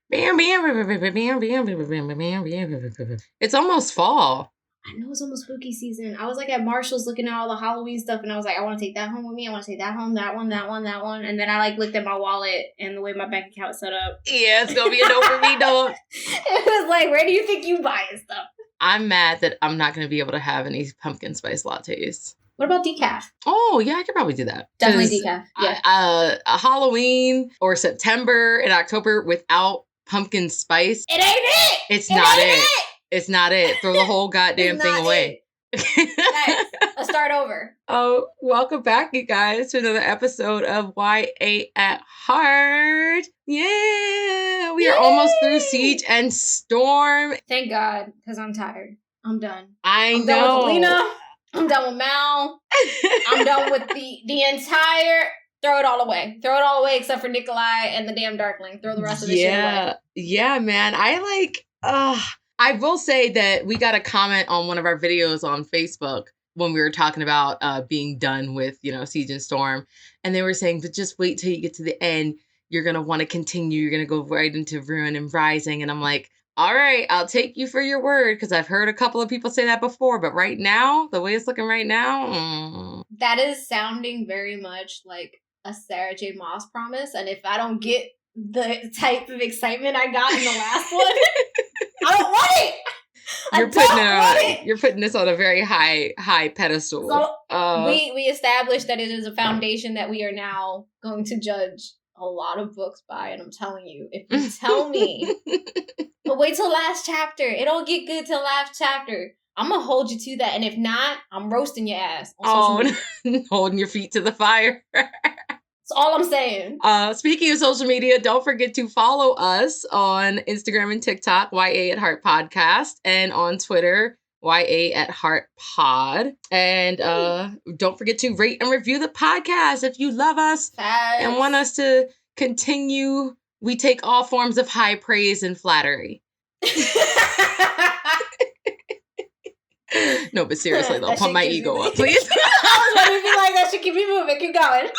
It's almost fall. I know it's almost spooky season. I was like at Marshall's looking at all the Halloween stuff, and I was like, I want to take that home with me. I want to take that home, that one, that one, that one. And then I like looked at my wallet and the way my bank account set up. Yeah, it's gonna be a no for me, dog. It was like, where do you think you buying stuff? I'm mad that I'm not gonna be able to have any pumpkin spice lattes. What about decaf? Oh, yeah, I could probably do that. Definitely decaf. Yeah. A Halloween or September and October without pumpkin spice. It ain't it. It's not it. It's not it. Throw the whole goddamn thing away. Nice. Let's start over. Oh, welcome back, you guys, to another episode of YA at Heart. Yeah, we are almost through Siege and Storm. Thank God, because I'm tired. I'm done. I'm done with Alina. I'm done with Mal. I'm done with the entire. Throw it all away. Throw it all away except for Nikolai and the damn Darkling. Throw the rest of the shit away. Yeah, man. I will say that we got a comment on one of our videos on Facebook when we were talking about being done with, Siege and Storm. And they were saying, but just wait till you get to the end. You're going to want to continue. You're going to go right into Ruin and Rising. And I'm like, all right, I'll take you for your word, because I've heard a couple of people say that before. But right now, the way it's looking right now. That is sounding very much like a Sarah J. Maas promise. And if I don't get the type of excitement I got in the last one, I don't want it. You're putting this on a very high pedestal. So we established that it is a foundation that we are now going to judge a lot of books by, and I'm telling you, if you tell me, but wait till last chapter, it don't get good till last chapter, I'm gonna hold you to that, and if not, I'm roasting your ass. Holding your feet to the fire. That's all I'm saying. Speaking of social media, don't forget to follow us on Instagram and TikTok, YA at Heart Podcast, and on Twitter, YA at Heart Pod. And don't forget to rate and review the podcast if you love us and want us to continue. We take all forms of high praise and flattery. No, but seriously though, pump my ego up, please. I was going to be like, that should keep me moving. Keep going.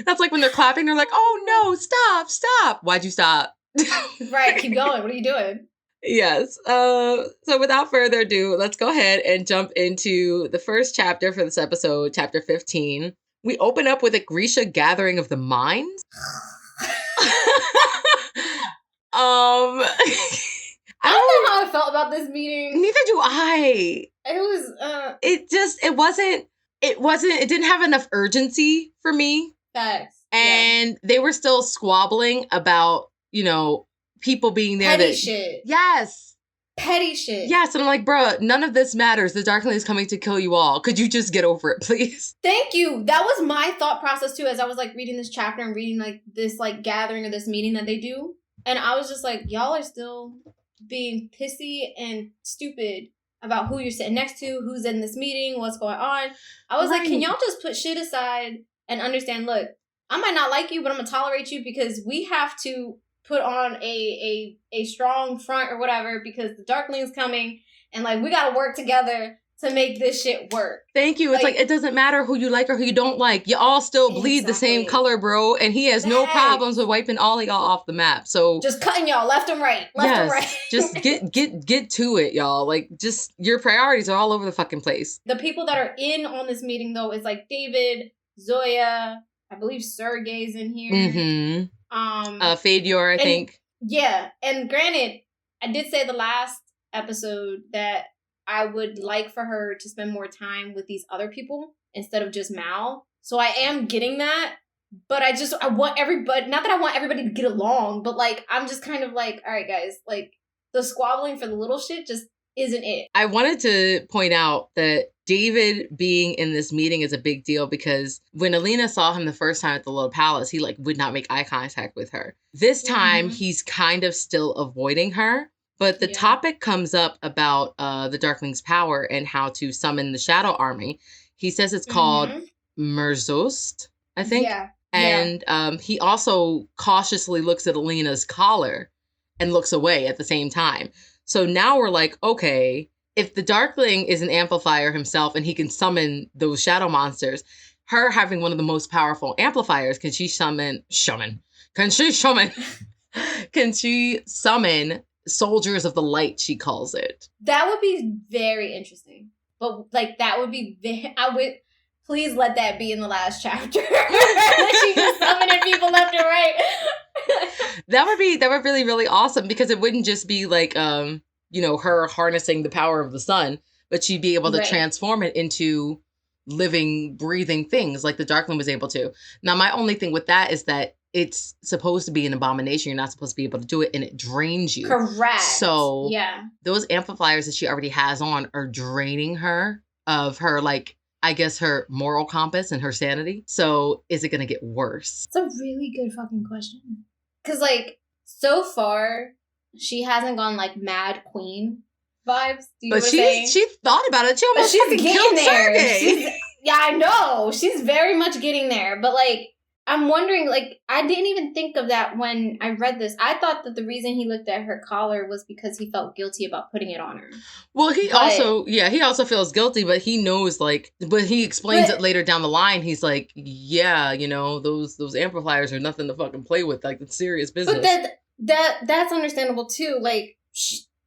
That's like when they're clapping, they're like, oh no, stop. Why'd you stop? Right, keep going. What are you doing? Yes. So without further ado, let's go ahead and jump into the first chapter for this episode, chapter 15. We open up with a Grisha gathering of the minds. I don't know how I felt about this meeting. Neither do I. It didn't have enough urgency for me. Facts. And they were still squabbling about, people being there. Petty shit. Yes. Petty shit. Yes. And I'm like, bruh, none of this matters. The Darkling is coming to kill you all. Could you just get over it, please? Thank you. That was my thought process too, as I was like reading this chapter and reading like this like gathering or this meeting that they do. And I was just like, y'all are still being pissy and stupid about who you're sitting next to, who's in this meeting, what's going on. I was like, can y'all just put shit aside and understand, look, I might not like you, but I'm going to tolerate you because we have to put on a strong front or whatever because the Darkling's coming and like we got to work together to make this shit work. Thank you. It's like it doesn't matter who you like or who you don't like. You all still bleed the same color, bro. And he has no problems with wiping all of y'all off the map. So just cutting y'all left and right. Just get to it, y'all. Like, just your priorities are all over the fucking place. The people that are in on this meeting, though, is like David, Zoya, I believe Sergey's in here. Mm-hmm. Fadior, I think. Yeah. And granted, I did say the last episode that I would like for her to spend more time with these other people instead of just Mal. So I am getting that. But I want everybody, not that I want everybody to get along, but like, I'm just kind of like, all right, guys, like the squabbling for the little shit just isn't it. I wanted to point out that David being in this meeting is a big deal because when Alina saw him the first time at the Little Palace, he like would not make eye contact with her. This time, he's kind of still avoiding her. But the topic comes up about the Darkling's power and how to summon the Shadow Army. He says it's called Merzost, I think. Yeah. And he also cautiously looks at Alina's collar and looks away at the same time. So now we're like, okay, if the Darkling is an amplifier himself and he can summon those shadow monsters, her having one of the most powerful amplifiers, can she summon Can she summon? Can she summon soldiers of the light, she calls it. That would be very interesting. But, like, that would be I would... Please let that be in the last chapter. She just summoning people left and right. That would be really, really awesome, because it wouldn't just be like, her harnessing the power of the sun, but she'd be able to transform it into living, breathing things like the Darkling was able to. Now, my only thing with that is that it's supposed to be an abomination. You're not supposed to be able to do it, and it drains you. Correct. So yeah, those amplifiers that she already has on are draining her of her, like, I guess, her moral compass and her sanity. So is it going to get worse? It's a really good fucking question. Because, like, so far, she hasn't gone, like, Mad Queen vibes. Do you know what I'm saying? She thought about it. She almost fucking killed Sergei. Yeah, I know. She's very much getting there. But, like, I'm wondering, like, I didn't even think of that when I read this. I thought that the reason he looked at her collar was because he felt guilty about putting it on her. Well, he also feels guilty, but he knows, like, but he explains it later down the line. He's like, yeah, those amplifiers are nothing to fucking play with. Like, it's serious business. But that's understandable too. Like,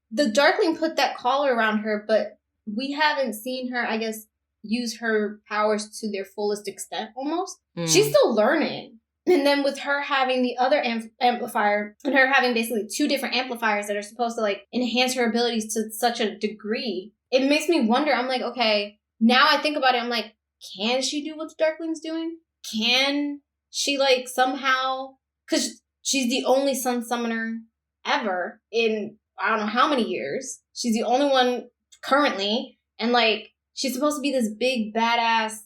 the Darkling put that collar around her, but we haven't seen her, I guess, use her powers to their fullest extent almost. She's still learning. And then with her having the other amplifier, and her having basically two different amplifiers that are supposed to, like, enhance her abilities to such a degree, it makes me wonder. I'm like, okay, now I think about it, I'm like, can she do what the Darkling's doing? Can she, like, somehow, because she's the only sun summoner ever in I don't know how many years. She's the only one currently, and, like, she's supposed to be this big, badass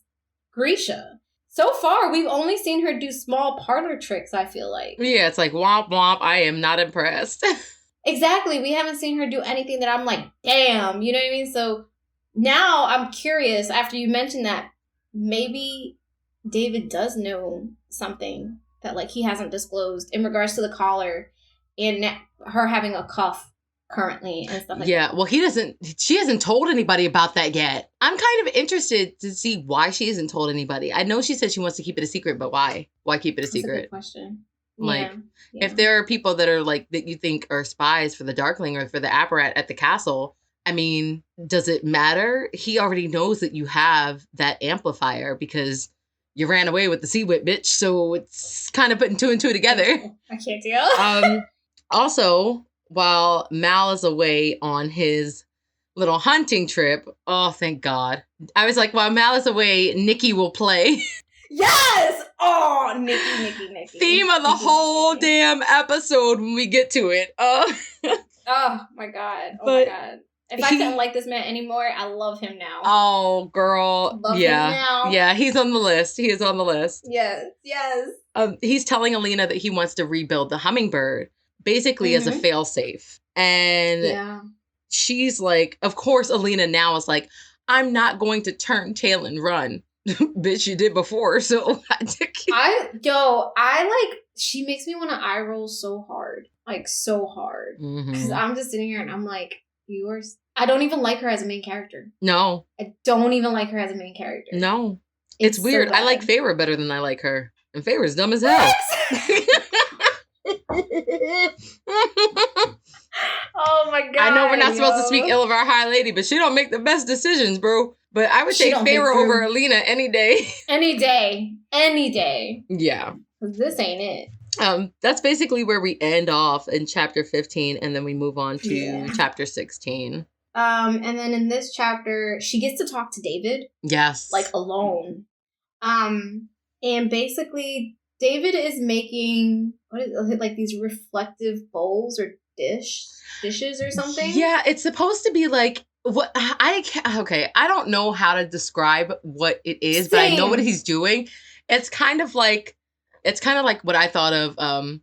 Grisha. So far, we've only seen her do small parlor tricks, I feel like. Yeah, it's like, womp womp, I am not impressed. Exactly. We haven't seen her do anything that I'm like, damn, you know what I mean? So now I'm curious, after you mentioned that, maybe David does know something that, like, he hasn't disclosed in regards to the collar and her having a cuff currently and stuff like that. Yeah, well, she hasn't told anybody about that yet. I'm kind of interested to see why she hasn't told anybody. I know she said she wants to keep it a secret, but why? Why keep it a secret? That's a good question. Like, if there are people that are, like, that you think are spies for the Darkling or for the Apparat at the castle, I mean, does it matter? He already knows that you have that amplifier because you ran away with the Sea Whip, bitch. So it's kind of putting two and two together. I can't deal. Also, while Mal is away on his little hunting trip, oh, thank God. I was like, while Mal is away, Nikki will play. Yes! Oh, Nikki. Theme of the whole damn episode when we get to it. Oh my God. My God. If I couldn't like this man anymore, I love him now. Oh, girl. Love him now. Yeah, he's on the list. He is on the list. Yes. He's telling Alina that he wants to rebuild the hummingbird, basically as a failsafe. And she's like, of course, Alina now is like, I'm not going to turn tail and run. Bitch, you did before, so she makes me want to eye roll so hard. Like, so hard. Because I'm just sitting here and I'm like, I don't even like her as a main character. No. I don't even like her as a main character. No. It's weird. So I like Feyre better than I like her. And Feyre's dumb as hell. Oh my God. I know we're not supposed to speak ill of our high lady, but she don't make the best decisions, bro. But I would take Feyre over Alina any day. Any day. Yeah. This ain't it. That's basically where we end off in chapter 15, and then we move on to chapter 16. And then in this chapter, she gets to talk to David. Yes. Like, alone. And basically, David is making, like these reflective bowls or dishes or something? Yeah, it's supposed to be like, I don't know how to describe what it is, but I know what he's doing. It's kind of like what I thought of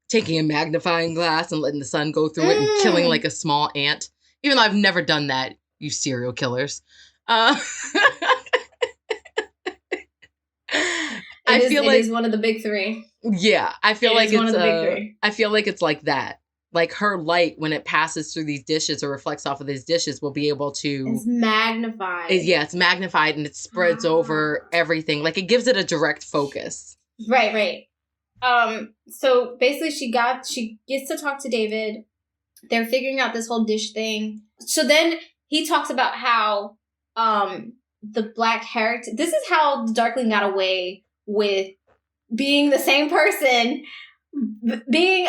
taking a magnifying glass and letting the sun go through it and killing like a small ant. Even though I've never done that, you serial killers. It is one of the big three. Yeah, I feel like it's one of the big three. I feel like it's like that. Like, her light, when it passes through these dishes or reflects off of these dishes, will be able to... It's magnified. It's magnified and it spreads over everything. Like, it gives it a direct focus. Right. So basically she gets to talk to David. They're figuring out this whole dish thing. So then he talks about how the black heretic, this is how the Darkling got away with being the same person, being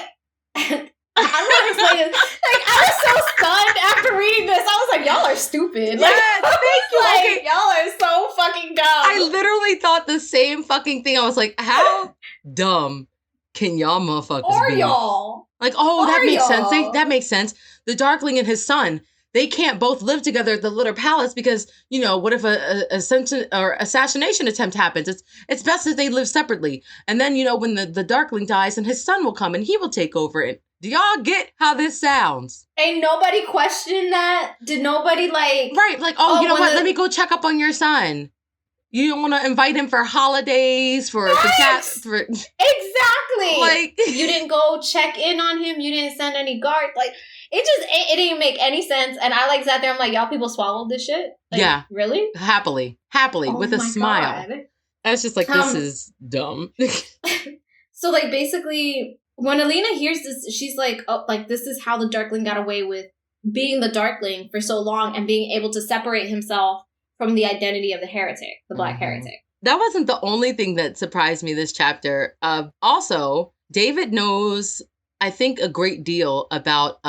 I don't know how to explain it. Like, I was so stunned after reading this. I was like, y'all are stupid. Like, Yeah, thank you. like, Okay. y'all are so fucking dumb. I literally thought the same fucking thing. I was like, how dumb can y'all motherfuckers or be? y'all. Like, oh, Or that makes sense. y'all. That makes sense. The Darkling and his son, they can't both live together at the Litter Palace because, you know, what if a assassination attempt happens? It's best that they live separately. And then, you know, when the Darkling dies, and his son will come and he will take over it. Do y'all get how this sounds? Ain't nobody question that? Did nobody like... Right, like, you know what? Let me go check up on your son. You don't want to invite him for holidays, for cats, for... Exactly. Like... You didn't go check in on him. You didn't send any guards. Like, it didn't make any sense. And I like sat there, I'm like, y'all people swallowed this shit? Like, yeah. Really? Happily, Oh with a my smile. God. I was just like, this is dumb. So, like, basically, when Alina hears this, she's like, oh, like, this is how the Darkling got away with being the Darkling for so long and being able to separate himself from the identity of the heretic, the black heretic. That wasn't the only thing that surprised me this chapter. Also, David knows, I think, a great deal about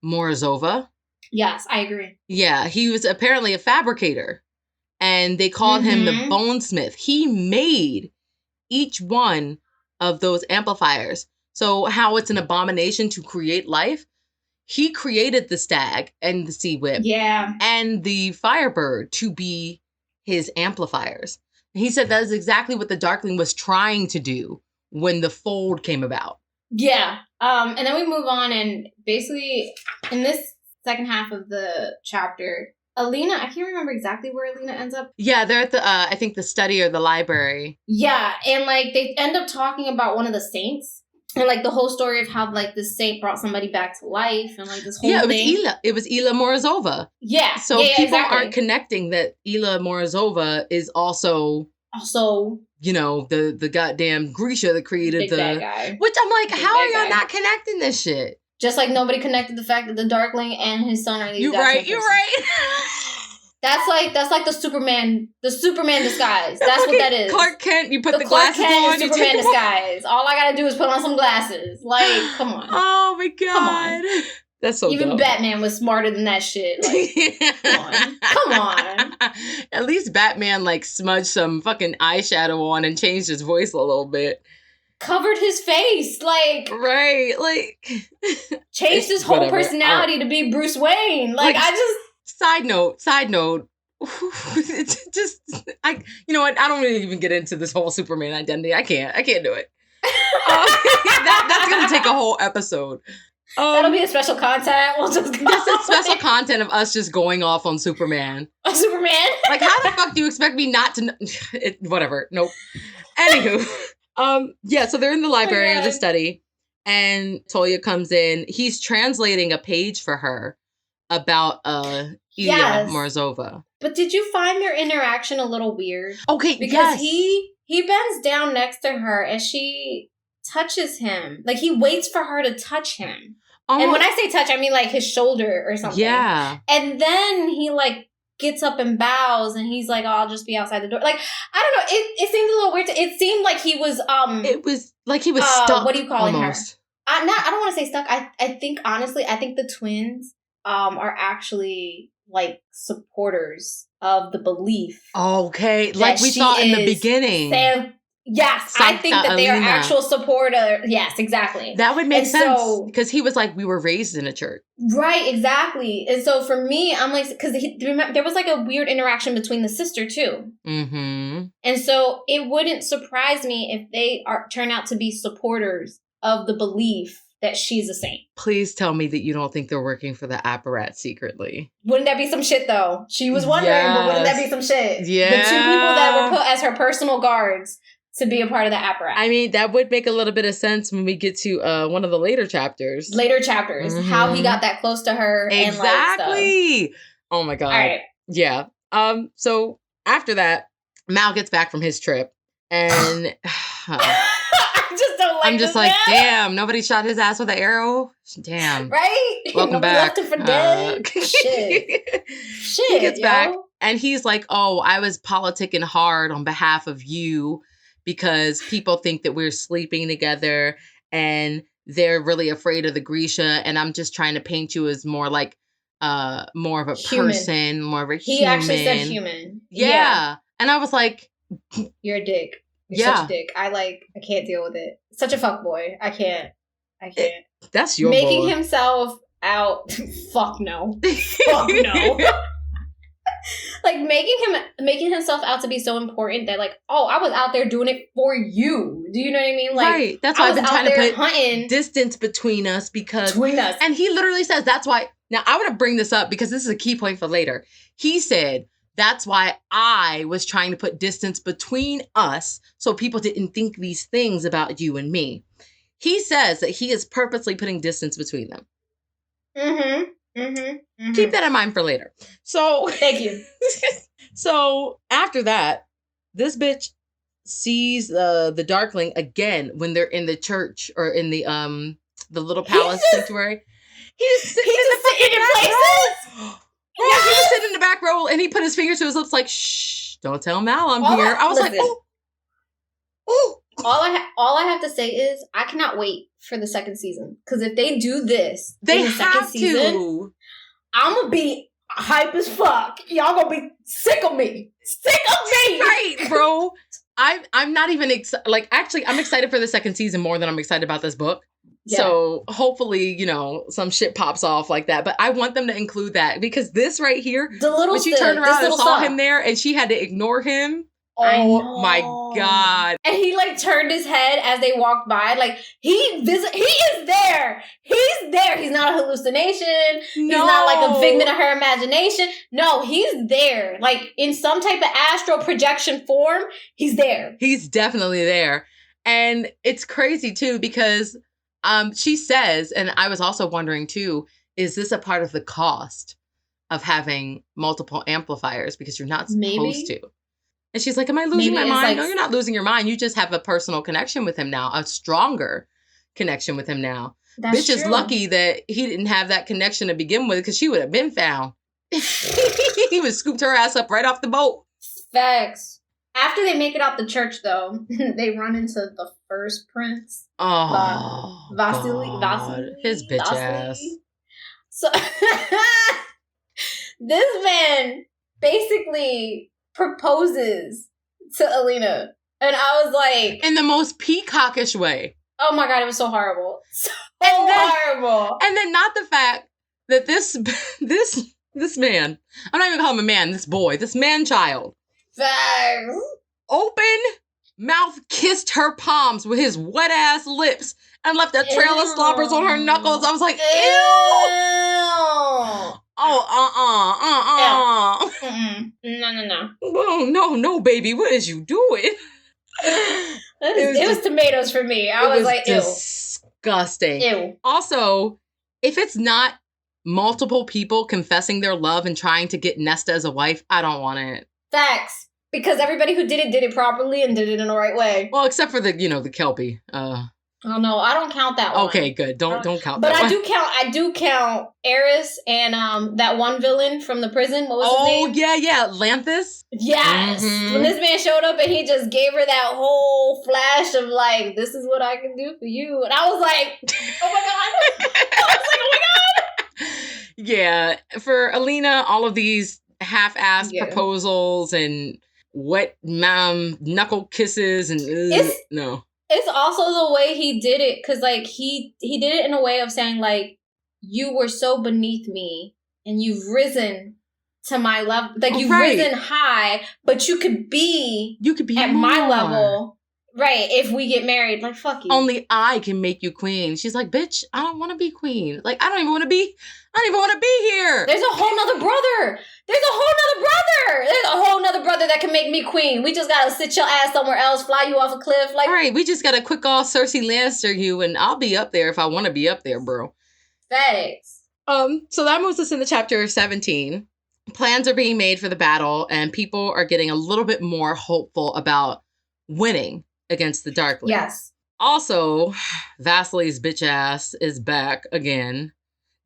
Morozova. Yes, I agree. Yeah, he was apparently a fabricator. And they called him the bonesmith. He made each one of those amplifiers. So how it's an abomination to create life, he created the stag and the sea whip and the firebird to be his amplifiers. He said that is exactly what the Darkling was trying to do when the fold came about. Yeah. And then we move on, and basically in this second half of the chapter, Alina, I can't remember exactly where Alina ends up. Yeah, they're at the, I think the study or the library. Yeah, and like they end up talking about one of the saints. And like the whole story of how like the saint brought somebody back to life and like this whole thing. It was Ila Morozova. Yeah. So people aren't connecting that Ila Morozova is also, you know, the goddamn Grisha that created big bad guy. Which I'm like, how are y'all not connecting this shit? Just like nobody connected the fact that the Darkling and his son are the You're right. That's like the Superman disguise. That's what that is. Clark Kent, you put the glasses Clark Kent on. Is Superman disguise. All I gotta do is put on some glasses. Like, come on. Oh my God. Come on. That's so Even dumb. Batman was smarter than that shit. Like, come on. At least Batman like smudged some fucking eyeshadow on and changed his voice a little bit. Covered his face, like right, like changed his whole personality to be Bruce Wayne. Like I just. Side note. It's just, you know what? I don't really even get into this whole Superman identity. I can't do it. That's gonna take a whole episode. That'll be a special content. We'll just go. That's a special content of us just going off on Superman. Superman? Like, how the fuck do you expect me not to know? Whatever. Nope. Anywho. Yeah, so they're in the library or the study, and Tolia comes in. He's translating a page for her about Ilya Morozova. But did you find their interaction a little weird? Okay, because he bends down next to her as she touches him. Like, he waits for her to touch him. And when I say touch, I mean like his shoulder or something. Yeah. And then he like gets up and bows, and he's like, oh, I'll just be outside the door. Like, I don't know. It seemed a little weird. It seemed like he was it was like he was stuck. What do you call her? I don't want to say stuck. I think honestly, the twins are actually like supporters of the belief. Okay, like we thought in the beginning. Yes, I think that they are actual supporters. Yes, exactly. That would make sense because he was like, we were raised in a church. Right, exactly. And so for me, I'm like, because there was like a weird interaction between the sister too. Mm-hmm. And so it wouldn't surprise me if they turn out to be supporters of the belief that she's a saint. Please tell me that you don't think they're working for the apparat secretly. Wouldn't that be some shit though? She was wondering, but wouldn't that be some shit? Yeah. The two people that were put as her personal guards to be a part of the apparatus. I mean, that would make a little bit of sense when we get to one of the later chapters. How he got that close to her. Exactly. And oh my God. All right. Yeah. So after that, Mal gets back from his trip and I'm just like, damn, nobody shot his ass with an arrow? Damn. Right? Welcome nobody back. left him for dead. Shit. He gets back and he's like, oh, I was politicking hard on behalf of you because people think that we're sleeping together and they're really afraid of the Grisha. And I'm just trying to paint you as more like more of a person, more of a human. He actually said human. Yeah. And I was like, you're a dick. You're such a dick. I can't deal with it. Such a fuckboy. I can't. That's your making boy. Himself out. Fuck no. Fuck no. Like making himself out to be so important that like, oh, I was out there doing it for you. Do you know what I mean? Like, right. That's why I've been trying to put distance between us and he literally says that's why. Now I want to bring this up because this is a key point for later. He said that's why I was trying to put distance between us so people didn't think these things about you and me. He says that he is purposely putting distance between them. Keep that in mind for later. So thank you. So after that, this bitch sees the Darkling again when they're in the church or in the little palace sanctuary. He's sitting in the back row. He was sitting in the back row and he put his fingers to his lips like, shh, don't tell Mal I'm here. I was like, oh. All I have to say is I cannot wait for the second season. Because if they do this in the second season, I'm going to be hype as fuck. Y'all going to be sick of me. Sick of me! Right, bro. I'm not even actually, I'm excited for the second season more than I'm excited about this book. Yeah. So hopefully, some shit pops off like that. But I want them to include that because this right here, when she turned around and saw him there and she had to ignore him. Oh my God. And he turned his head as they walked by. Like he is there. He's there. He's not a hallucination. No. He's not a figment of her imagination. No, he's there. Like in some type of astral projection form, he's there. He's definitely there. And it's crazy too because she says, and I was also wondering too, is this a part of the cost of having multiple amplifiers because you're not supposed to? And she's like, am I losing my mind? No, you're not losing your mind. You just have a personal connection with him now, a stronger connection with him now. Bitch is lucky that he didn't have that connection to begin with because she would have been found. He would scooped her ass up right off the boat. Facts. After they make it out the church, though, they run into the first prince. Oh, Vasily. His bitch ass. So, this man basically proposes to Alina. And I was like... in the most peacockish way. Oh my God, it was so horrible. Horrible. And then not the fact that this man, I'm not even calling him a man, this man-child. Facts. Open mouth kissed her palms with his wet-ass lips and left a trail of slobbers on her knuckles. I was like, ew! Oh, No. No, baby. What is you doing? It was tomatoes for me. I was like, ew. Disgusting. Ew. Also, if it's not multiple people confessing their love and trying to get Nesta as a wife, I don't want it. Facts. Because everybody who did it properly and did it in the right way. Well, except for the Kelpie. Oh no, I don't count that one. Okay, good. Don't count but that one. But I do count Eris and that one villain from the prison. What was his name? Oh yeah, Lanthus. Yes. Mm-hmm. When this man showed up and he just gave her that whole flash of this is what I can do for you. And I was like, oh my God. Oh my God. Yeah. For Alina, all of these half-assed proposals and wet knuckle kisses and no. It's also the way he did it, because he did it in a way of saying you were so beneath me and you've risen to my level, you've risen high, but you could be at more. my level, right? If we get married, fuck you. Only I can make you queen. She's like, bitch, I don't want to be queen. I don't even want to be here. There's a whole nother brother. There's a whole nother brother that can make me queen. We just gotta sit your ass somewhere else, fly you off a cliff. Right, we just gotta quick off Cersei Lannister you, and I'll be up there if I want to be up there, bro. Thanks. So that moves us into chapter 17. Plans are being made for the battle, and people are getting a little bit more hopeful about winning against the Darkling. Yes. Also, Vasily's bitch ass is back again,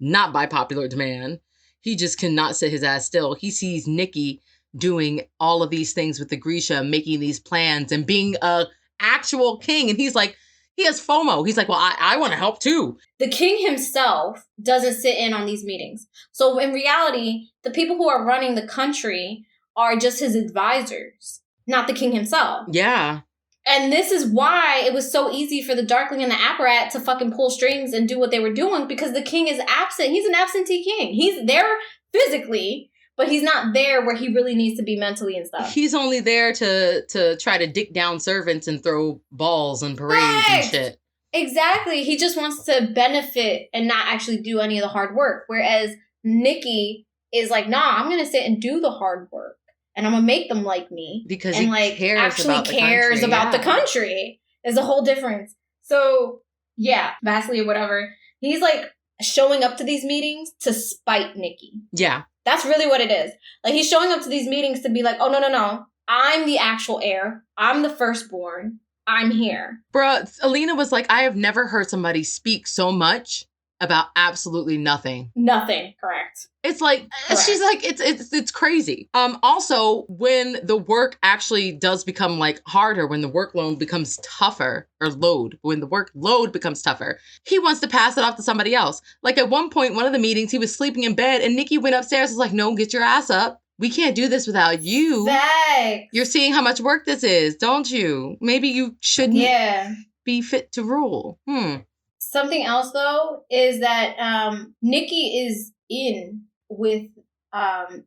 not by popular demand. He just cannot sit his ass still. He sees Nikki doing all of these things with the Grisha, making these plans and being a actual king. And he's like, he has FOMO. He's like, well, I want to help too. The king himself doesn't sit in on these meetings. So in reality, the people who are running the country are just his advisors, not the king himself. Yeah. And this is why it was so easy for the Darkling and the Apparat to fucking pull strings and do what they were doing, because the king is absent. He's an absentee king. He's there physically, but he's not there where he really needs to be mentally and stuff. He's only there to try to dick down servants and throw balls and parades and shit. Exactly. He just wants to benefit and not actually do any of the hard work. Whereas Nikki is like, nah, I'm going to sit and do the hard work. And I'm going to make them like me. Because and he like cares actually about cares the country. about the country. There's a whole difference. So, yeah, Vasily or whatever. He's like showing up to these meetings to spite Nikki. Yeah. That's really what it is. Like, he's showing up to these meetings to be like, oh, no. I'm the actual heir. I'm the firstborn. I'm here. Bruh, Alina was like, I have never heard somebody speak so much about absolutely nothing. Nothing. Correct. It's like, she's like, it's crazy. Also, when the work actually does become like harder, when the workload becomes tougher, when the workload becomes tougher, he wants to pass it off to somebody else. Like at one point, one of the meetings, he was sleeping in bed and Nikki went upstairs and was like, no, get your ass up. We can't do this without you. Thanks. You're seeing how much work this is, don't you? Maybe you shouldn't be fit to rule. Something else, though, is that Nikki is in with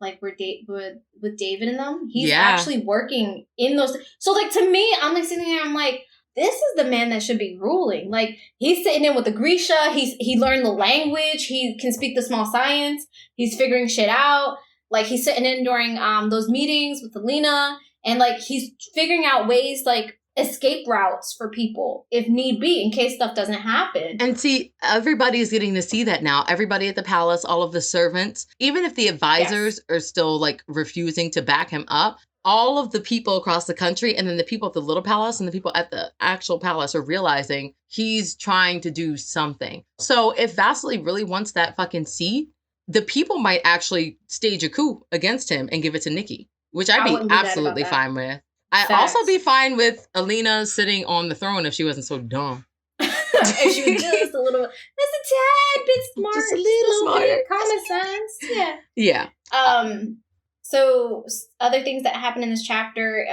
like with David and them. He's actually working in those. So like to me, I'm like sitting there, I'm like, this is the man that should be ruling. Like he's sitting in with the Grisha. He learned the language. He can speak the small science. He's figuring shit out. Like he's sitting in during those meetings with Alina, and like he's figuring out ways like escape routes for people if need be in case stuff doesn't happen. And see, everybody's getting to see that now. Everybody at the palace, all of the servants, even if the advisors are still like refusing to back him up, all of the people across the country and then the people at the little palace and the people at the actual palace are realizing he's trying to do something. So if Vasily really wants that fucking seat, the people might actually stage a coup against him and give it to Nikki, which I'd be absolutely fine with. I'd also be fine with Alina sitting on the throne if she wasn't so dumb. If she was just a little, just a tad bit smart. Just a little smarter. Common sense. Yeah. Yeah. So other things that happen in this chapter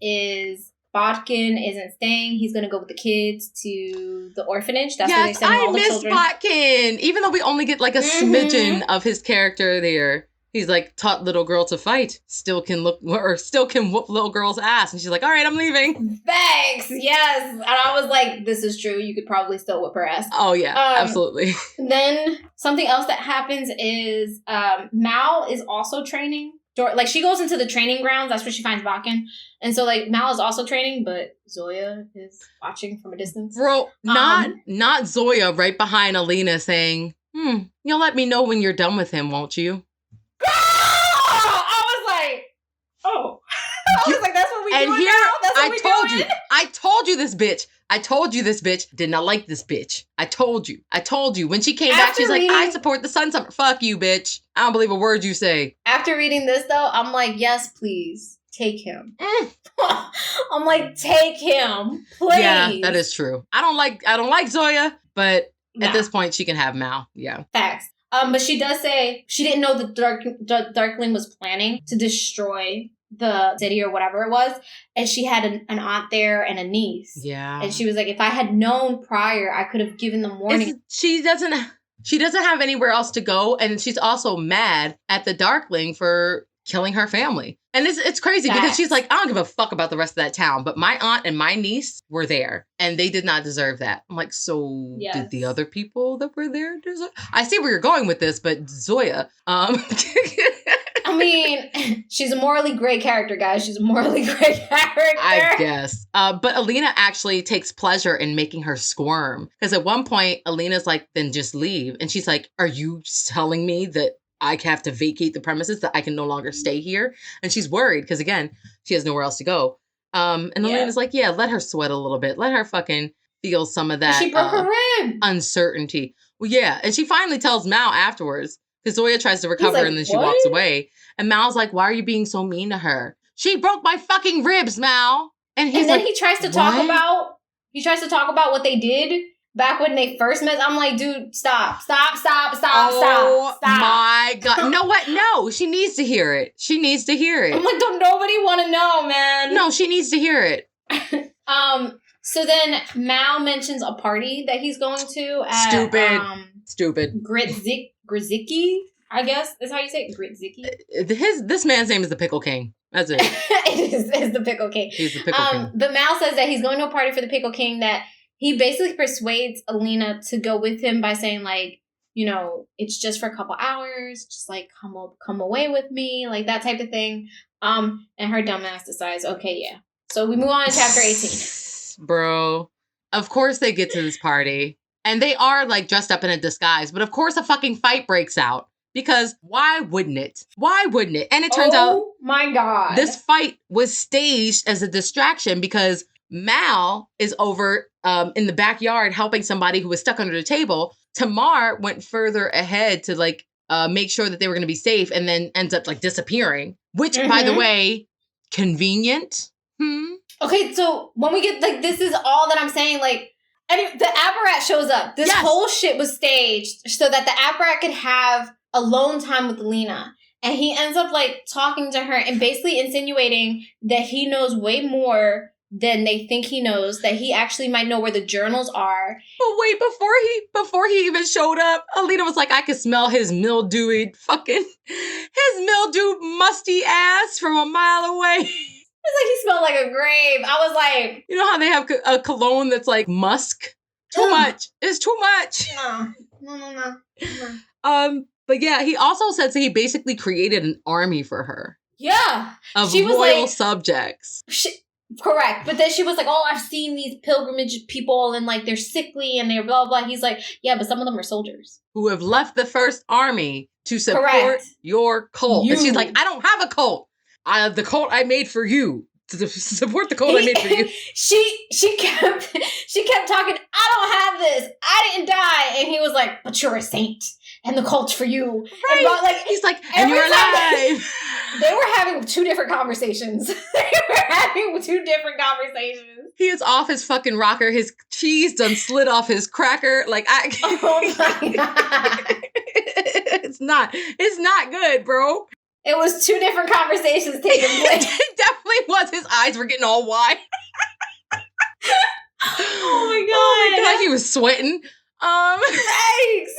is Bodkin isn't staying. He's going to go with the kids to the orphanage. That's where they send all the children. I miss Bodkin. Even though we only get like a smidgen of his character there. He's like taught little girl to fight. Still can whoop little girl's ass. And she's like, all right, I'm leaving. Thanks. Yes. And I was like, this is true. You could probably still whip her ass. Oh yeah, absolutely. Then something else that happens is Mal is also training. Like she goes into the training grounds. That's where she finds Bakken. And so like Mal is also training, but Zoya is watching from a distance. Bro, not Zoya right behind Alina saying, you'll let me know when you're done with him, won't you? I was like, oh. I was like, that's what we do now? That's what I told you this bitch. I told you this bitch did not like this bitch. I told you. When she came back, she's like, I support the Sun Summer. Fuck you, bitch. I don't believe a word you say. After reading this, though, I'm like, yes, please. Take him. I'm like, take him. Please. Yeah, that is true. I don't like Zoya, but at this point, she can have Mal. Yeah. Facts. But she does say she didn't know the Darkling was planning to destroy the city or whatever it was. And she had an aunt there and a niece. Yeah. And she was like, if I had known prior, I could have given them warning. She doesn't have anywhere else to go. And she's also mad at the Darkling for killing her family. And it's crazy because she's like, I don't give a fuck about the rest of that town. But my aunt and my niece were there and they did not deserve that. I'm like, so did the other people that were there deserve? I see where you're going with this, but Zoya, I mean, she's a morally great character, guys. She's a morally great character. I guess. But Alina actually takes pleasure in making her squirm. Because at one point, Alina's like, then just leave. And she's like, are you telling me that I have to vacate the premises, that I can no longer stay here? And she's worried because, again, she has nowhere else to go. And Alina's like, yeah, let her sweat a little bit. Let her fucking feel some of that she broke her rib. uncertainty. Well, yeah. And she finally tells Mal afterwards, because Zoya tries to recover like, and then she "What?" walks away. And Mal's like, why are you being so mean to her? She broke my fucking ribs, Mal. And he's And then like, he tries to talk about what they did back when they first met. I'm like, dude, stop. oh my God. You know what? No, she needs to hear it. She needs to hear it. I'm like, don't nobody want to know, man. No, she needs to hear it. So then Mal mentions a party that he's going to at Stupid. Grizicki, I guess is how you say it. Grizicki. This man's name is the Pickle King. That's it. It's the Pickle King. He's the Pickle King. But Mal says that he's going to a party for the Pickle King, that he basically persuades Alina to go with him by saying, like, you know, it's just for a couple hours, just like come away with me, like that type of thing. And her dumbass decides, okay, yeah. So we move on to chapter 18. Bro, of course they get to this party. And they are like dressed up in a disguise. But of course a fucking fight breaks out. Because why wouldn't it? Why wouldn't it? And it turns out, oh my God, this fight was staged as a distraction because Mal is over in the backyard helping somebody who was stuck under the table. Tamar went further ahead to like make sure that they were going to be safe, and then ends up like disappearing. Which, by the way, convenient. Okay, so when we get like, this is all that I'm saying. Like, the Apparat shows up. This whole shit was staged so that the Apparat could have alone time with Alina. And he ends up like talking to her and basically insinuating that he knows way more than they think he knows, that he actually might know where the journals are. But wait, before he even showed up, Alina was like, I could smell his mildewy musty ass from a mile away. It's like he smelled like a grave. I was like, you know how they have a cologne that's like musk? Too much. It's too much. No. But yeah, he also said that he basically created an army for her. Yeah. Of she was loyal like, subjects. Correct. But then she was like, oh, I've seen these pilgrimage people and like they're sickly and they're blah, blah. He's like, yeah, but some of them are soldiers. Who have left the first army to support your cult. And she's like, I don't have a cult. The cult I made for you. To support the cult I made for you. She kept talking, I don't have this. I didn't die. And he was like, but you're a saint. And the cult's for you. Right. And he's like, and you're alive. They were having two different conversations. He is off his fucking rocker. His cheese done slid off his cracker. Like, oh my God. It's not good, bro. It was two different conversations taking place. It definitely was. His eyes were getting all wide. Oh my God. Oh my God, he was sweating. Thanks.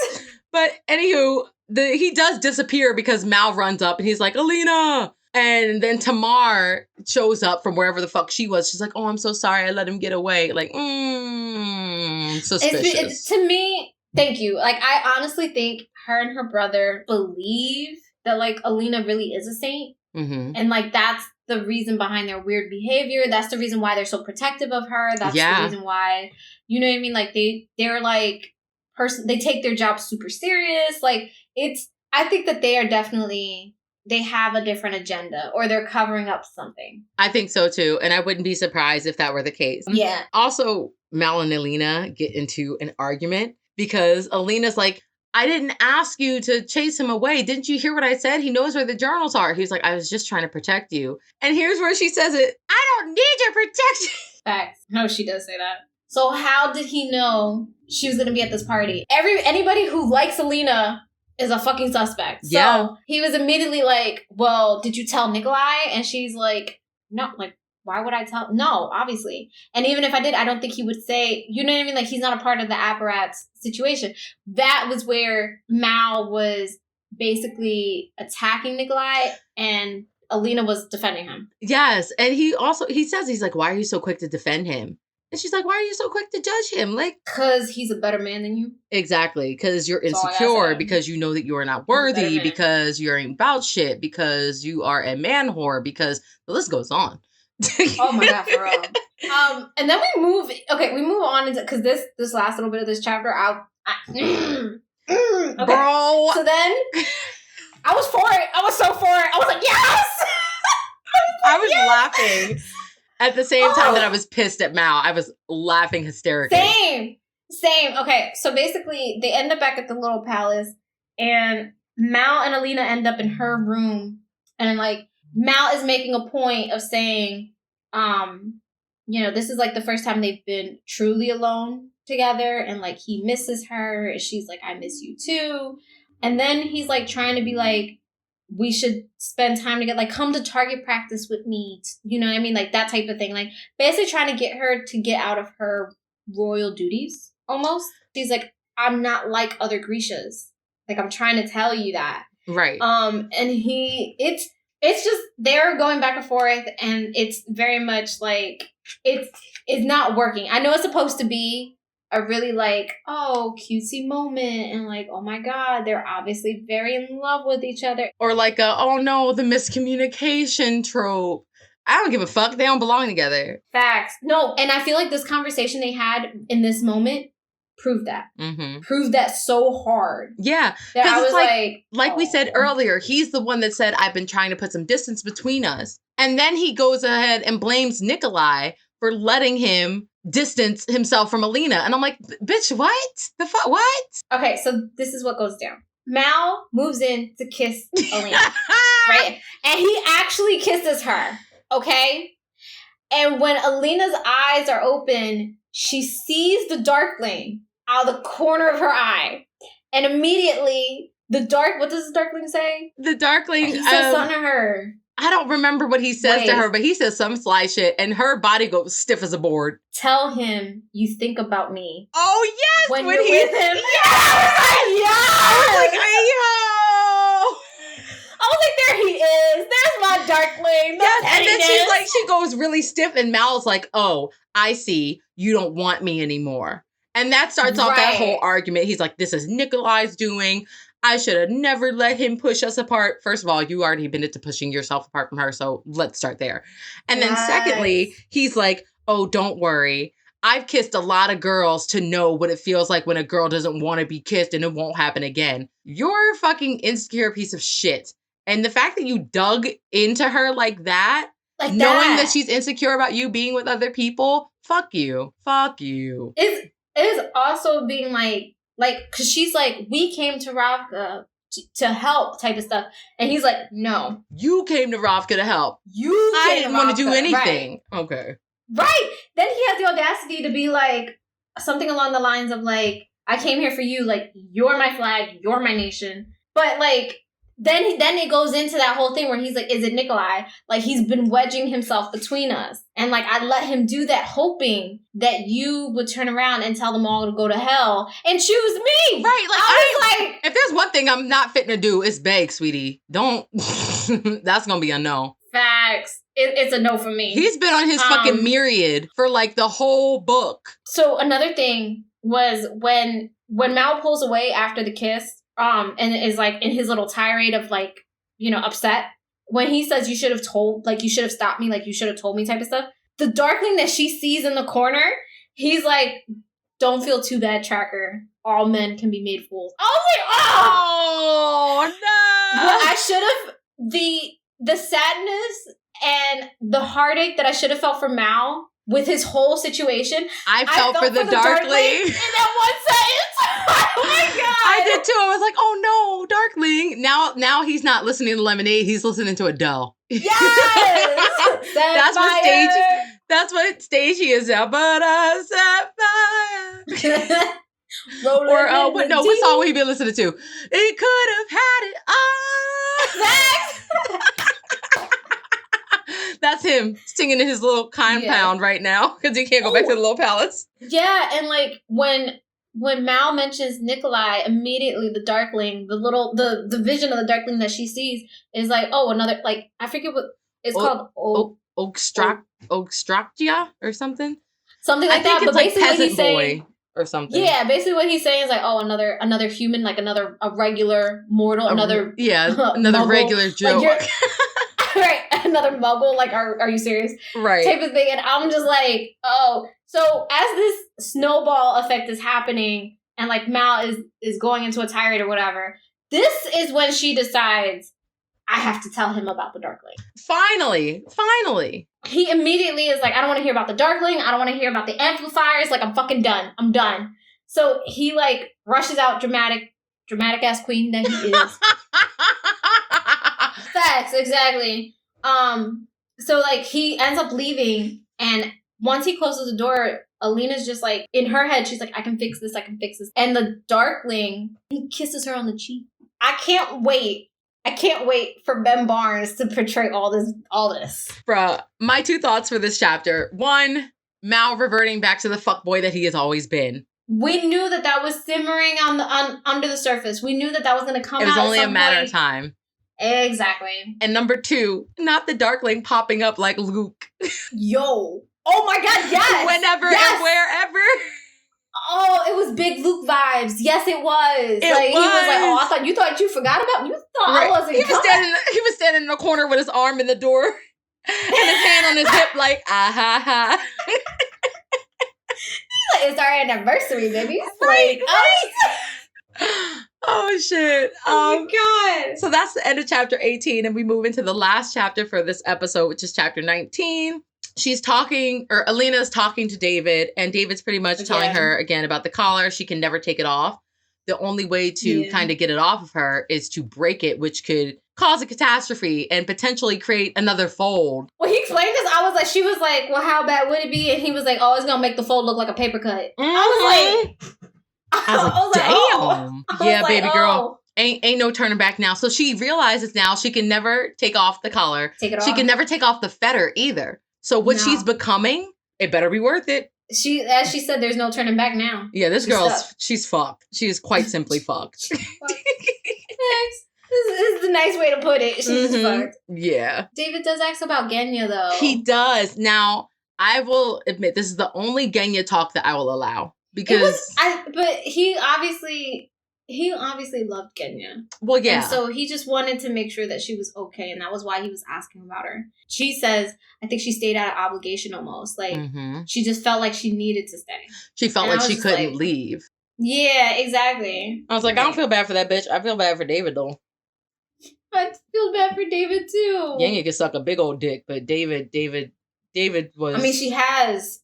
But anywho, he does disappear because Mal runs up and he's like, Alina. And then Tamar shows up from wherever the fuck she was. She's like, oh, I'm so sorry. I let him get away. Like, suspicious. It's to me, thank you. Like, I honestly think her and her brother believe that, like, Alina really is a saint. Mm-hmm. And, like, that's the reason behind their weird behavior. That's the reason why they're so protective of her. That's the reason why, you know what I mean? Like, they're like, they take their job super serious. Like, I think that they are definitely, they have a different agenda, or they're covering up something. I think so too. And I wouldn't be surprised if that were the case. Yeah. Also, Mal and Alina get into an argument because Alina's like, I didn't ask you to chase him away. Didn't you hear what I said? He knows where the journals are. He's like, I was just trying to protect you. And here's where she says it. I don't need your protection. Facts. No, she does say that. So how did he know she was going to be at this party? Anybody who likes Alina is a fucking suspect. Yeah. So he was immediately like, well, did you tell Nikolai? And she's like, no, like, why would I tell? No, obviously. And even if I did, I don't think he would say, you know what I mean? Like, he's not a part of the Apparat's situation. That was where Mal was basically attacking Nikolai and Alina was defending him. Yes. And he says, he's like, why are you so quick to defend him? And she's like, why are you so quick to judge him? Like, because he's a better man than you. Exactly. Because you're insecure, because you know that you are not worthy, because you ain't about shit, because you are a man whore, because the list goes on. Oh my God, for real. And then we move on into, because this last little bit of this chapter, okay. Bro. So then I was for it. I was so for it. I was like, yes. I was laughing. At the same time that I was pissed at Mal, I was laughing hysterically. Same. Okay, so basically, they end up back at the little palace, and Mal and Alina end up in her room, and like Mal is making a point of saying, this is like the first time they've been truly alone together, and like he misses her, and she's like, I miss you too. And then he's like trying to be like, we should spend time together, like come to target practice with me, you know what I mean, like that type of thing, like basically trying to get her to get out of her royal duties almost. She's like, I'm not like other Grecias, like I'm trying to tell you that, right? And it's just they're going back and forth, and it's very much like it's not working. I know it's supposed to be a really like, oh, cutesy moment, and like, oh my god, they're obviously very in love with each other, or like oh no, the miscommunication trope. I don't give a fuck. They don't belong together. Facts. No, and I feel like this conversation they had in this moment proved that. Proved that so hard. Yeah. That I was like we said earlier, he's the one that said, I've been trying to put some distance between us. And then he goes ahead and blames Nikolai for letting him distance himself from Alina. And I'm like, bitch, what? The fuck? What? Okay, so this is what goes down. Mal moves in to kiss Alina, right? And he actually kisses her, okay? And when Alina's eyes are open, she sees the Darkling out of the corner of her eye. And immediately, what does the Darkling say? The Darkling... He says something to her. I don't remember what he says to her, but he says some sly shit, and her body goes stiff as a board. Tell him you think about me. Oh, yes! When you're with him. Yes! I was like, yo! I was like, there he is. There's my Darkling. Yes, and then she goes really stiff, and Mal's like, oh, I see. You don't want me anymore. And that starts off that whole argument. He's like, this is Nikolai's doing. I should have never let him push us apart. First of all, you already been into pushing yourself apart from her, so let's start there. And then secondly, he's like, oh, don't worry. I've kissed a lot of girls to know what it feels like when a girl doesn't want to be kissed, and it won't happen again. You're a fucking insecure piece of shit. And the fact that you dug into her like that, knowing that she's insecure about you being with other people, fuck you. Fuck you. It is also being like, because she's like, we came to Ravka to help type of stuff. And he's like, no. You came to Ravka to help. I didn't want to do anything. Right. Okay. Right. Then he has the audacity to be like, something along the lines of like, I came here for you. Like, you're my flag. You're my nation. But like, then it goes into that whole thing where he's like, is it Nikolai? Like, he's been wedging himself between us. And like, I let him do that hoping that you would turn around and tell them all to go to hell and choose me. Right. Like, I was like, if there's one thing I'm not fitting to do, it's beg, sweetie. Don't. That's going to be a no. Facts. It's a no for me. He's been on his fucking myriad for like the whole book. So another thing was when Mal pulls away after the kiss, and is like in his little tirade of like, upset. When he says you should have stopped me, like you should have told me type of stuff. The Darkling that she sees in the corner, he's like, don't feel too bad, Tracker. All men can be made fools. I was like, oh no. Well, I should have the sadness and the heartache that I should have felt for Mal with his whole situation. I felt for the Darkling in that one sentence. Oh my god! I did too. I was like, oh no, Darkling. Now he's not listening to Lemonade. He's listening to Adele. Yes, that's what stage he is now. But I set fire. What song would he be listening to? It could have had it all. That's him singing in his little compound right now because he can't go back to the little palace. Yeah, and like when Mal mentions Nikolai, immediately the Darkling, the vision of the Darkling that she sees is like, oh, another, like, I forget what it's called. Oakstraktia or something? Something like that. But like basically what he's saying, boy or something. Yeah, basically what he's saying is like, oh, another human, like a regular mortal, another regular joke. Like right, another muggle, like, are you serious? Right. Type of thing. And I'm just like, oh. So as this snowball effect is happening and like Mal is going into a tirade or whatever, this is when she decides, I have to tell him about the Darkling. Finally. He immediately is like, I don't want to hear about the Darkling. I don't want to hear about the amplifiers. Like, I'm fucking done. I'm done. So he like rushes out, dramatic ass queen that he is. Facts, exactly. So like he ends up leaving, and once he closes the door, Alina's just like, in her head, she's like, I can fix this. And the Darkling, he kisses her on the cheek. I can't wait for Ben Barnes to portray all this. Bruh, my 2 thoughts for this chapter. 1, Mal reverting back to the fuckboy that he has always been. We knew that was simmering under the surface. We knew that was going to come out. It was only a matter point. of time. Exactly. And number 2, not the Darkling popping up like Luke. Yo. Oh my God, yes! Whenever and wherever. Oh, it was big Luke vibes. Yes, it was. He was like, oh, you thought you forgot about? You thought right. I wasn't He was standing in the corner with his arm in the door and his hand on his hip like, ah ha ha. It's our anniversary, baby. Right. Oh shit. Oh my God. So that's the end of chapter 18, and we move into the last chapter for this episode, which is chapter 19. She's talking, or Alina's talking to David, and David's pretty much telling her again about the collar. She can never take it off. The only way to kind of get it off of her is to break it, which could cause a catastrophe and potentially create another fold. When he explained this, she was like, well, how bad would it be? And he was like, oh, it's going to make the fold look like a paper cut. Mm-hmm. I was like, damn. Yeah, baby girl. Ain't no turning back now. So she realizes now she can never take off the collar. She can never take off the fetter either. So what she's becoming, it better be worth it. As she said, there's no turning back now. Yeah, she's fucked. She is quite simply fucked. This is the nice way to put it. She's fucked. Yeah. David does ask about Genya, though. He does. Now, I will admit, this is the only Genya talk that I will allow. Because... but he obviously loved Genya. Well, yeah. And so he just wanted to make sure that she was okay, and that was why he was asking about her. She says, I think she stayed out of obligation almost. Like, she just felt like she needed to stay. She felt like she couldn't leave. Yeah, exactly. I was like, I don't feel bad for that bitch. I feel bad for David, though. I feel bad for David, too. Genya could suck a big old dick, but David was... I mean, she has,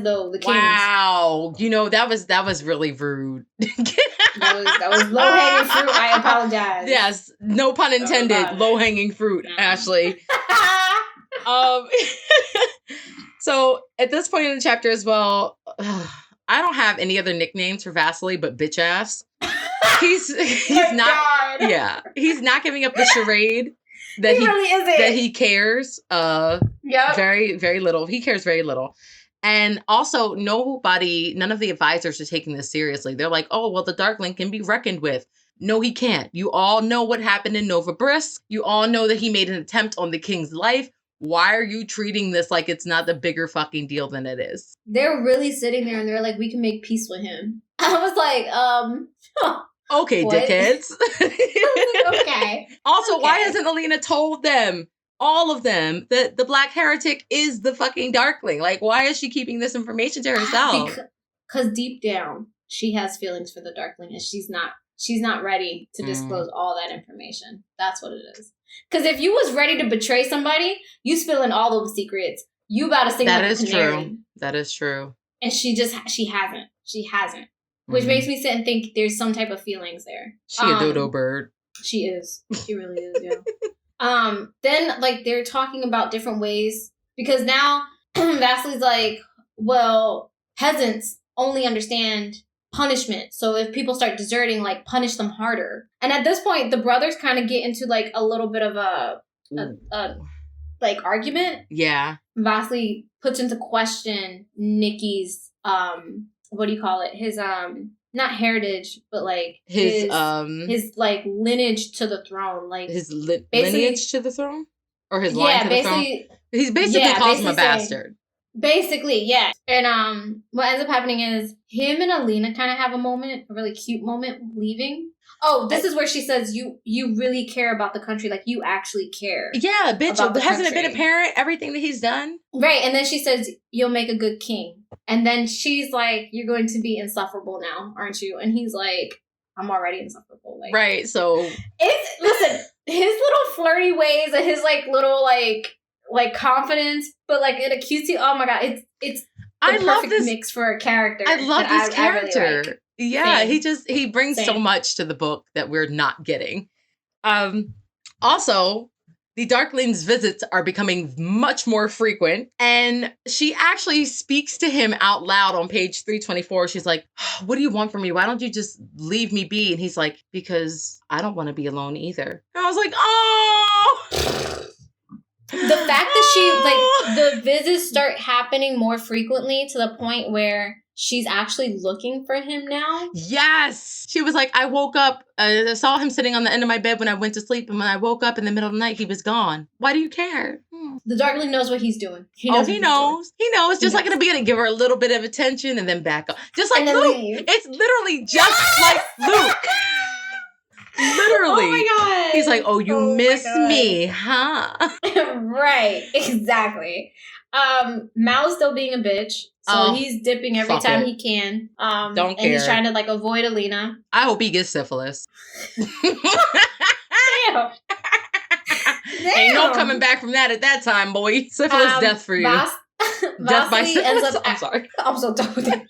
though, the kings. Wow. That was really rude. That was low-hanging fruit. I apologize. Yes. No pun intended. Low-hanging fruit, Ashley. So, at this point in the chapter as well, I don't have any other nicknames for Vasily but bitch ass. He's not... God. Yeah. He's not giving up the charade that he really isn't. That he cares. Very, very little. He cares very little. And also, none of the advisors are taking this seriously. They're like, oh, well, the Darkling can be reckoned with. No, he can't. You all know what happened in Novibrisk. You all know that he made an attempt on the king's life. Why are you treating this like it's not the bigger fucking deal than it is? They're really sitting there and they're like, we can make peace with him. I was like, okay, what? Dickheads. I was like, okay. Also, why hasn't Alina told them? All of them, that the Black Heretic is the fucking Darkling. Like, why is she keeping this information to herself? Because deep down, she has feelings for the Darkling, and she's not ready to disclose all that information. That's what it is. Because if you was ready to betray somebody, you spilling all those secrets. You about to sing like a canary. True. That is true. And she hasn't. Which makes me sit and think there's some type of feelings there. She a dodo bird. She is. She really is, yeah. Then, like, they're talking about different ways, because now Vasily's like, well, peasants only understand punishment. So if people start deserting, like, punish them harder. And at this point, the brothers kind of get into, like, a little bit of a argument. Yeah. Vasily puts into question Nikki's, what do you call it? His, not heritage, but like his like lineage to the throne, like his lineage to the throne, or his line to the throne. He's basically calls him a bastard. Basically, yeah. And what ends up happening is him and Alina kind of have a really cute moment leaving. Oh, this is where she says, "You really care about the country, like you actually care." Yeah, bitch. Hasn't it been apparent everything that he's done? Right, and then she says, "You'll make a good king." And then she's like, "You're going to be insufferable now, aren't you?" And he's like, "I'm already insufferable." Like, right. So listen. his little flirty ways and his like little like confidence, but like in a cutesy. Oh my god, it's the perfect mix for a character. I love this character. I really like. Yeah, he brings so Same. much to the book that we're not getting. Also, the Darkling's visits are becoming much more frequent, and she actually speaks to him out loud on page 324. She's like, "What do you want from me? Why don't you just leave me be?" And he's like, "Because I don't want to be alone either." And I was like, "Oh!" The fact that she, like, the visits start happening more frequently to the point where she's actually looking for him now. Yes. She was like, I woke up, I saw him sitting on the end of my bed when I went to sleep. And when I woke up in the middle of the night, he was gone. Why do you care? The Darkling knows what he's doing. He knows. He knows. Just like in the beginning, give her a little bit of attention and then back up. Just like Luke. Leave. It's literally just like Luke. Literally. Oh my God. He's like, oh, you miss me, huh? Right. Exactly. Mal's still being a bitch. So he's dipping every time he can. Don't care. And he's trying to like avoid Alina. I hope he gets syphilis. Damn. Ain't no coming back from that at that time, boy. Syphilis death for you. Death by syphilis. I'm sorry. I'm so done with it.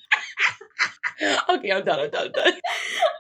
Okay, I'm done.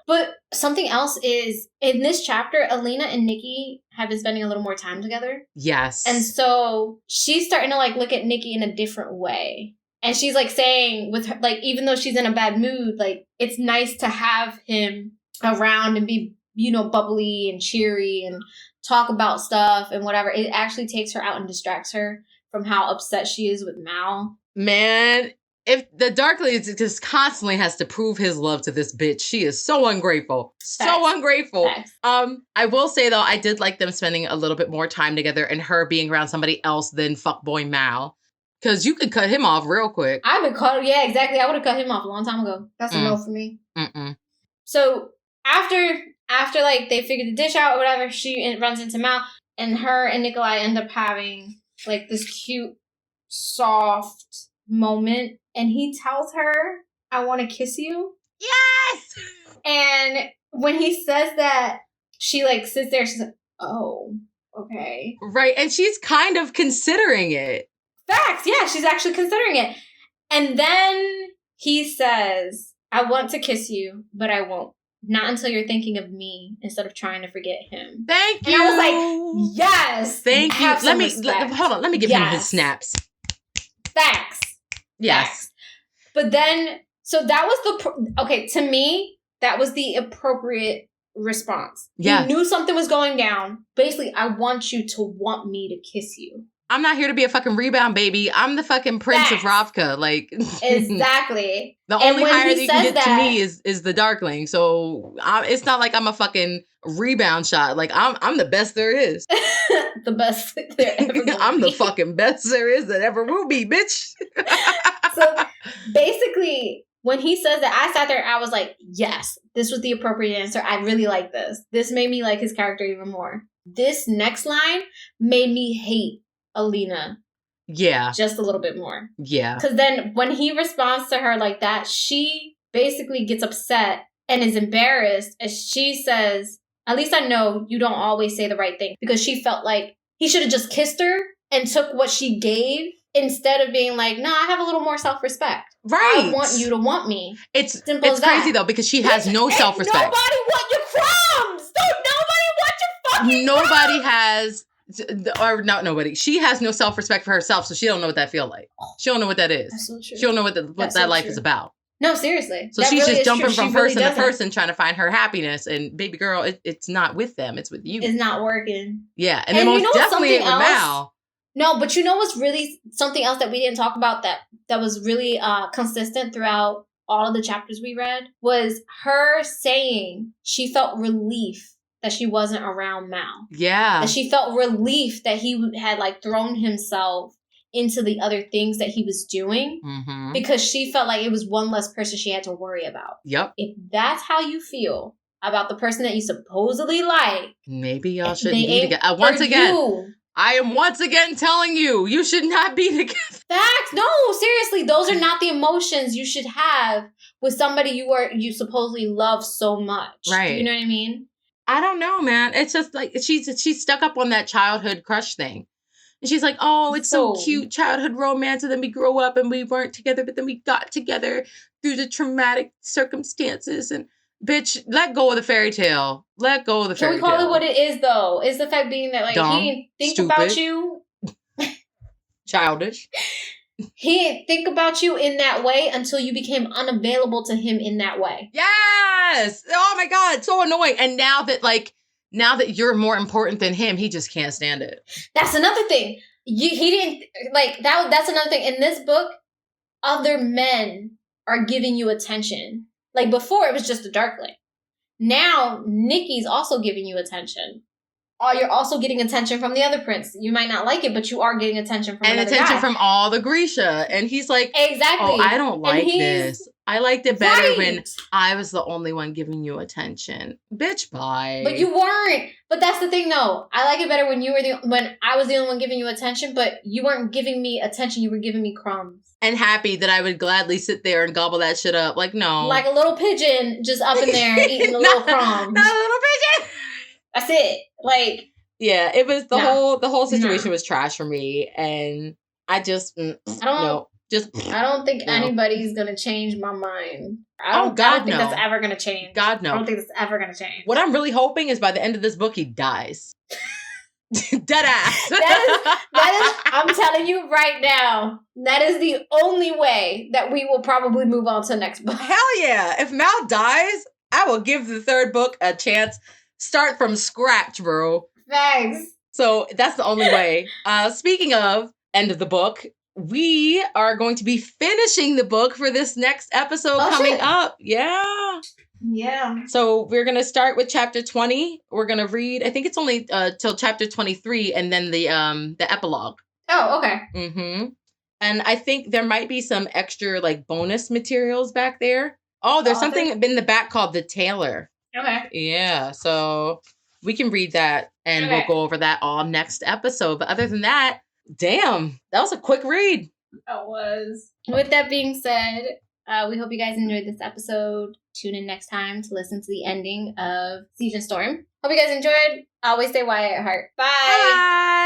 But something else is, in this chapter, Alina and Nikki have been spending a little more time together. Yes. And so she's starting to like look at Nikki in a different way. And she's like saying with her, like, even though she's in a bad mood, like, it's nice to have him around and be, you know, bubbly and cheery and talk about stuff and whatever. It actually takes her out and distracts her from how upset she is with Mal. Man, if the Darkling just constantly has to prove his love to this bitch, she is so ungrateful. Facts. So ungrateful. Facts. I will say, though, I did like them spending a little bit more time together and her being around somebody else than fuckboy Mal. Because you could cut him off real quick. I would cut, yeah, exactly. I would have cut him off a long time ago. That's a no for me. Mm-mm. So after like they figured the dish out or whatever, she runs into Mal, and her and Nikolai end up having like this cute, soft moment, and he tells her, "I want to kiss you." Yes. And when he says that, she like sits there. She's like, "Oh, okay." Right, and she's kind of considering it. Facts, yeah, she's actually considering it. And then he says, "I want to kiss you, but I won't. Not until you're thinking of me instead of trying to forget him." Thank you. And I was like, yes. Thank you. Hold on. Let me give him his snaps. Facts. Yes. Facts. But then, so that was to me, that was the appropriate response. Yeah. He knew something was going down. Basically, I want you to want me to kiss you. I'm not here to be a fucking rebound baby. I'm the fucking Prince of Ravka. Like, exactly. The only higher that you can get to me is the Darkling. So it's not like I'm a fucking rebound shot. Like I'm the best there is. The best there ever will I'm be. the fucking best there is that ever will be, bitch. So basically, when he says that, I sat there. I was like, yes, this was the appropriate answer. I really like this. This made me like his character even more. This next line made me hate Alina. Yeah. Just a little bit more. Yeah. Because then when he responds to her like that, she basically gets upset and is embarrassed as she says, "At least I know you don't always say the right thing," because she felt like he should have just kissed her and took what she gave instead of being like, "No, I have a little more self-respect. Right. I want you to want me." It's crazy though, because she has no self-respect. Nobody want your crumbs. Nobody want your fucking Nobody crumbs. has... Or not nobody. She has no self-respect for herself, so she don't know what that feel like. She don't know what that is. That's so true. She don't know what that life is about. No, seriously. So she's just jumping from person to person trying to find her happiness. And baby girl, it's not with them. It's with you. It's not working. Yeah. And then most definitely with Mal. No, but you know what's really something else that we didn't talk about that was really consistent throughout all of the chapters we read was her saying she felt relief that she wasn't around Mal. Yeah. That she felt relief that he had like thrown himself into the other things that he was doing because she felt like it was one less person she had to worry about. Yep. If that's how you feel about the person that you supposedly like, maybe y'all shouldn't be together. Once again, I am once again telling you, you should not be together. Facts. No, seriously, those are not the emotions you should have with somebody you supposedly love so much. Right. You know what I mean? I don't know, man. It's just like she's stuck up on that childhood crush thing. And she's like, oh, it's so cute, childhood romance. And then we grow up and we weren't together, but then we got together through the traumatic circumstances. And bitch, let go of the fairy tale. Let go of the fairy tale. Can we call it what it is, though? Is the fact being that, like, dumb, he didn't think stupid, about you. Childish. He didn't think about you in that way until you became unavailable to him in that way. Yes! Oh my God, so annoying. And now that you're more important than him, he just can't stand it. That's another thing. He didn't, like, that's another thing. In this book, other men are giving you attention. Like, before, it was just the Darkling. Now, Nikki's also giving you attention. You're also getting attention from the other prince. You might not like it, but you are getting attention from another guy. From all the Grisha. And he's like, exactly. Oh, I don't like this. I liked it better when I was the only one giving you attention. Bitch, bye. But you weren't. But that's the thing, though. I like it better when when I was the only one giving you attention, but you weren't giving me attention. You were giving me crumbs. And happy that I would gladly sit there and gobble that shit up. Like, no. Like a little pigeon just up in there eating the little crumbs. Not a little pigeon. That's it. Like, yeah, it was the whole situation was trash for me, and I just I don't think anybody's gonna change my mind. I don't think that's ever gonna change. God no. I don't think that's ever gonna change. What I'm really hoping is by the end of this book he dies. Dead ass. That is, I'm telling you right now, that is the only way that we will probably move on to the next book. Hell yeah! If Mal dies, I will give the third book a chance. Start from scratch, bro. Thanks. So that's the only way. Speaking of end of the book, we are going to be finishing the book for this next episode coming up. Yeah. Yeah. So we're going to start with chapter 20. We're going to read, I think it's only till chapter 23 and then the epilogue. Oh, okay. Mm-hmm. And I think there might be some extra like bonus materials back there. Oh, there's something in the back called The Tailor. Okay. Yeah, so we can read that and we'll go over that all next episode. But other than that, damn, that was a quick read. That was. With that being said, we hope you guys enjoyed this episode. Tune in next time to listen to the ending of Siege and Storm. Hope you guys enjoyed. Always stay YA at heart. Bye. Bye.